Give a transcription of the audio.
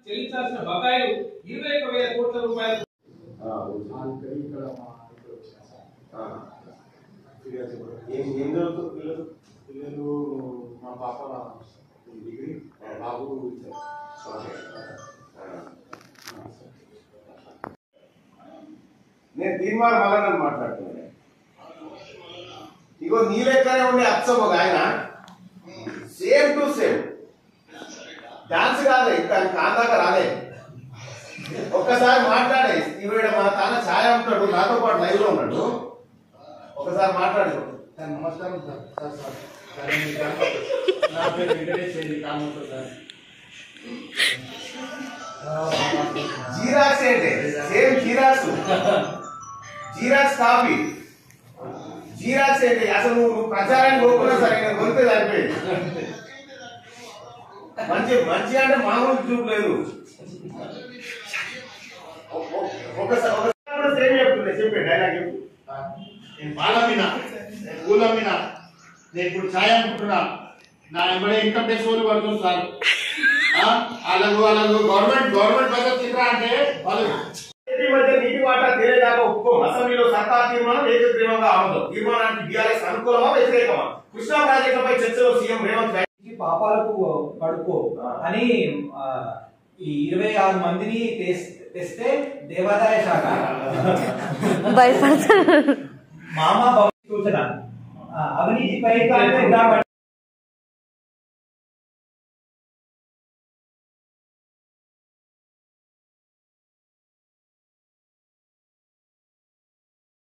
చెల్లించాల్సిన బకాయిలు 21,000 కోట్ల రూపాయలు. పిల్లలు మా పాప డిగ్రీ బాబు నేను తీర్మానం వల్ల మాట్లాడుతున్నాను. ఇగో నీ లెక్కనే ఉండే అచ్చం ఒక ఆయన సేమ్ టు సేమ్ డాన్స్ కాదే ఇంకా కాందాక రాలే. ఒక్కసారి మాట్లాడే ఈవిడ మన తాన ఛాయ ఉంటాడు నాతో పాటు లైవ్ లో ఉన్నాడు. ఒకసారి మాట్లాడు. నమస్కారం సార్. నా పేరు వెంకటేష్ సార్. జీరాక్స్ ఏంటి సేమ్ జీరాక్స్ కాపీ జీరాక్స్ ఏంటి అసలు నువ్వు ప్రచారానికి పోకున్నా సరే నేను కొనితే సరిపోయింది. మంచి అంటే మామూలు చూపు లేదు. ఒకసారి సేమ్ చెప్తుండే చెప్పే డైలాగ్ చెప్పు. నేను పాలమ్మినా పూలమ్మినా నేను ఇప్పుడు ఛాయ్ అనుకుంటున్నా. నా ఎంబడే ఇన్కమ్ ట్యాక్స్ వాళ్ళు పడుతుంది సార్. వాళ్ళకు గవర్నమెంట్ బడ్జెట్ తింటా అంటే వాళ్ళు మధ్య నీటి వాటా తేలేదాకా ఒప్పుకోం. అసెంబ్లీలో సర్కార్ తీర్మానం ఏకగ్రీవంగా ఆమోదం. తీర్మానానికి బీఆర్ఎస్ అనుకూలమా వ్యతిరేకమా? కృష్ణా ప్రాజెక్టులపై చర్చలో సీఎం రేవంత్ రెడ్డి పాపాలకు పడుకో అని ఈ 26 మందిని తెస్తే దేవాదాయ శాఖ మామ సూచన అవినీతిపై